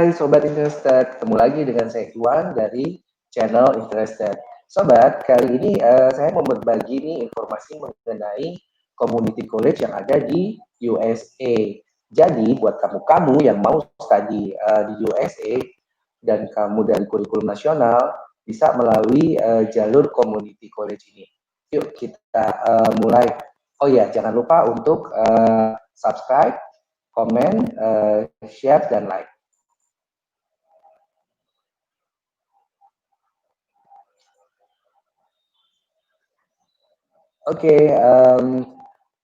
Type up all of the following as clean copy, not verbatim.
Hai Sobat Interested, ketemu lagi dengan saya Iwan dari channel Interested. Sobat, kali ini saya mau berbagi nih informasi mengenai community college yang ada di USA. Jadi buat kamu-kamu yang mau study di USA dan kamu dari kurikulum nasional bisa melalui jalur community college ini. Yuk kita mulai. Oh ya, jangan lupa untuk subscribe, komen, share, dan like. Oke,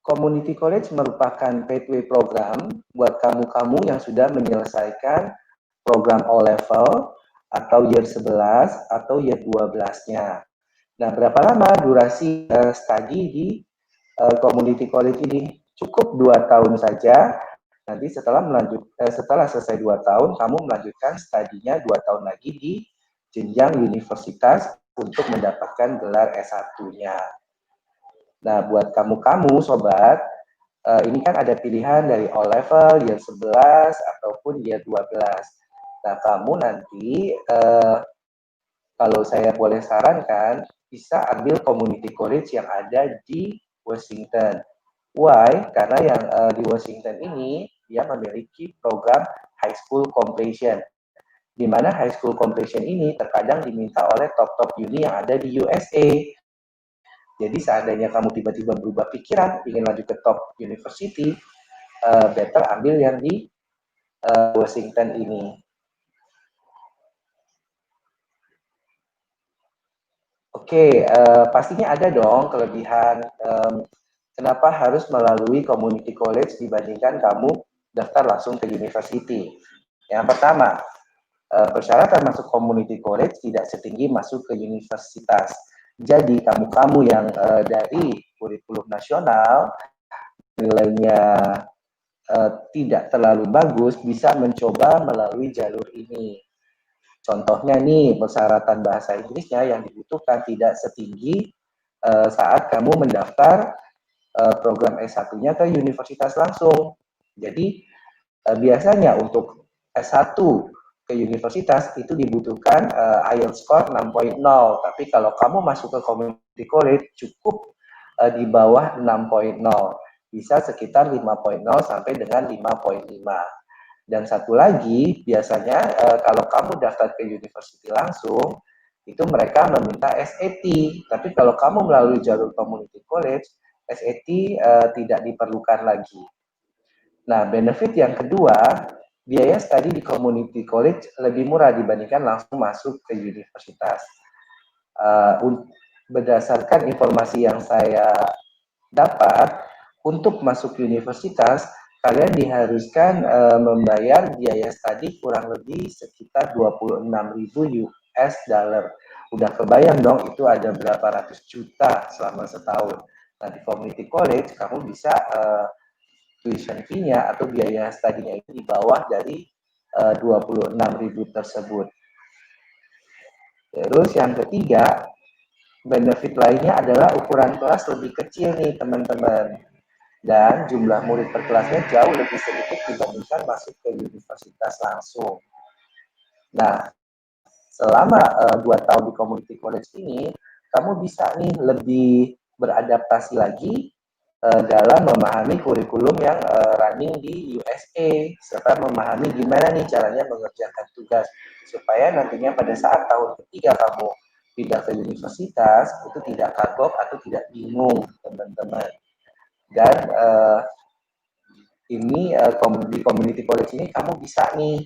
Community College merupakan pathway program buat kamu-kamu yang sudah menyelesaikan program O-Level atau Year 11 atau Year 12-nya. Nah, berapa lama durasi study di Community College ini? Cukup 2 tahun saja. Nanti setelah selesai 2 tahun, kamu melanjutkan studinya 2 tahun lagi di jenjang universitas untuk mendapatkan gelar S1-nya. Nah, buat kamu-kamu, sobat, ini kan ada pilihan dari O-Level, Year 11, ataupun Year 12. Nah, kamu nanti, kalau saya boleh sarankan, bisa ambil community college yang ada di Washington. Why? Karena yang di Washington ini, dia memiliki program high school completion. Di mana high school completion ini terkadang diminta oleh top-top uni yang ada di USA. Jadi seandainya kamu tiba-tiba berubah pikiran, ingin lanjut ke top university, better ambil yang di Washington ini. Oke, pastinya ada dong kelebihan kenapa harus melalui community college dibandingkan kamu daftar langsung ke university. Yang pertama, persyaratan masuk community college tidak setinggi masuk ke universitas. Jadi kamu-kamu yang dari kurikulum nasional nilainya tidak terlalu bagus bisa mencoba melalui jalur ini. Contohnya nih, persyaratan bahasa Inggrisnya yang dibutuhkan tidak setinggi saat kamu mendaftar program S1-nya ke universitas langsung. Jadi biasanya untuk S1 ke universitas itu dibutuhkan IELTS score 6.0, tapi kalau kamu masuk ke community college cukup di bawah 6.0, bisa sekitar 5.0 sampai dengan 5.5. Dan satu lagi, biasanya kalau kamu daftar ke university langsung, itu mereka meminta SAT. Tapi kalau kamu melalui jalur community college, SAT tidak diperlukan lagi. Nah, benefit yang kedua, biaya study di community college lebih murah dibandingkan langsung masuk ke universitas. Berdasarkan informasi yang saya dapat, untuk masuk universitas, kalian diharuskan membayar biaya study kurang lebih sekitar 26.000 US dollar. Udah kebayang dong itu ada berapa ratus juta selama setahun. Nah, di community college kamu bisa tuition fee-nya atau biaya studinya itu di bawah dari 26.000 tersebut. Terus yang ketiga, benefit lainnya adalah ukuran kelas lebih kecil nih teman-teman. Dan jumlah murid per kelasnya jauh lebih sedikit dibandingkan masuk ke universitas langsung. Nah, selama 2 tahun di community college ini, kamu bisa nih lebih beradaptasi lagi dalam memahami kurikulum yang running di USA, serta memahami gimana nih caranya mengerjakan tugas, supaya nantinya pada saat tahun ketiga kamu pindah ke universitas, itu tidak kagok atau tidak bingung, teman-teman. Dan ini di community college ini kamu bisa nih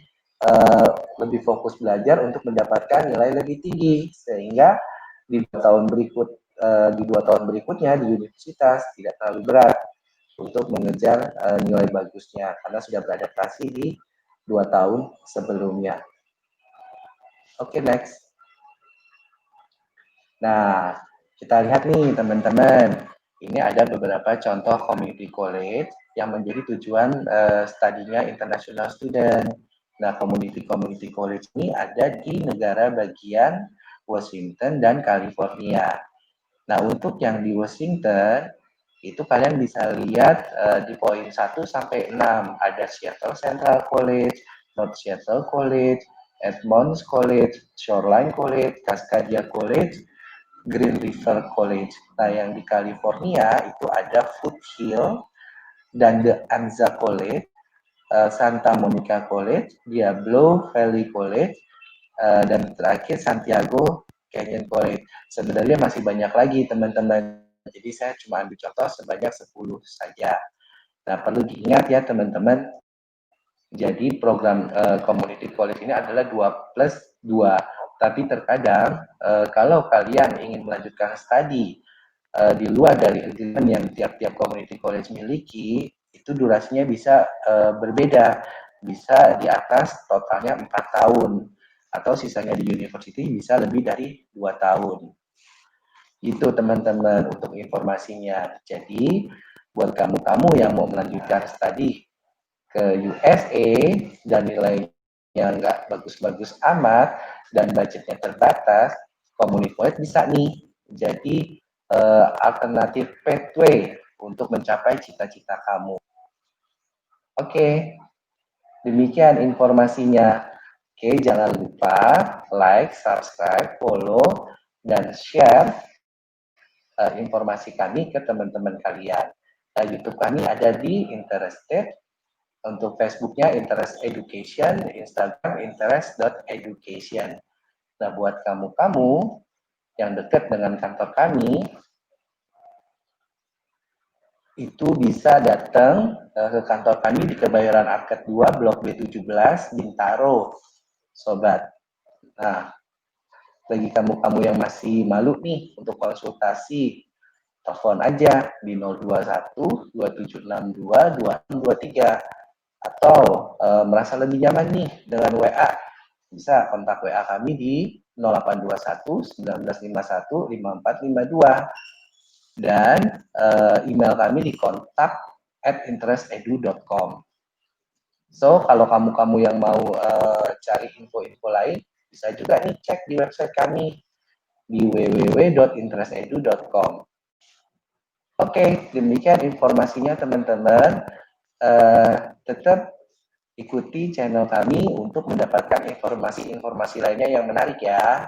lebih fokus belajar untuk mendapatkan nilai lebih tinggi, sehingga di 2 tahun berikutnya di universitas tidak terlalu berat untuk mengejar nilai bagusnya karena sudah beradaptasi di 2 tahun sebelumnya. Oke, next. Nah, kita lihat nih teman-teman, ini ada beberapa contoh community college yang menjadi tujuan studinya international student. Nah, community college ini ada di negara bagian Washington dan California. Nah, untuk yang di Washington, itu kalian bisa lihat di poin 1 sampai 6. Ada Seattle Central College, North Seattle College, Edmonds College, Shoreline College, Cascadia College, Green River College. Nah, yang di California itu ada Foothill dan The Anza College, Santa Monica College, Diablo Valley College, dan terakhir Santiago Canyon College. Sebenarnya masih banyak lagi teman-teman. Jadi saya cuma ambil contoh sebanyak 10 saja. Nah, perlu diingat ya teman-teman. Jadi program Community College ini adalah 2+2. Tapi terkadang kalau kalian ingin melanjutkan studi di luar dari agreement yang tiap-tiap community college miliki, itu durasinya bisa berbeda, bisa di atas totalnya 4 tahun, atau sisanya di university bisa lebih dari 2 tahun. Itu teman-teman untuk informasinya. Jadi buat kamu-kamu yang mau melanjutkan studi ke USA dan nilainya nggak bagus-bagus amat dan budgetnya terbatas, community college bisa nih jadi alternatif pathway untuk mencapai cita-cita kamu. Oke, demikian informasinya. Oke, jangan lupa like, subscribe, follow, dan share informasi kami ke teman-teman kalian. YouTube kami ada di Interested, untuk Facebooknya Interest Education, Instagram interest.education. Nah, buat kamu-kamu yang dekat dengan kantor kami, itu bisa datang ke kantor kami di Kebayoran Arket 2, Blok B17, Bintaro, Sobat. Nah, bagi kamu-kamu yang masih malu nih untuk konsultasi, telepon aja di 021 2762 2623, atau merasa lebih nyaman nih dengan WA, bisa kontak WA kami di 0821 1951 5452, dan email kami di kontak@interestedu.com. So, kalau kamu-kamu yang mau cari info-info lain, bisa juga nih cek di website kami di www.interestedu.com. Oke, demikian informasinya teman-teman. Tetap ikuti channel kami untuk mendapatkan informasi-informasi lainnya yang menarik ya.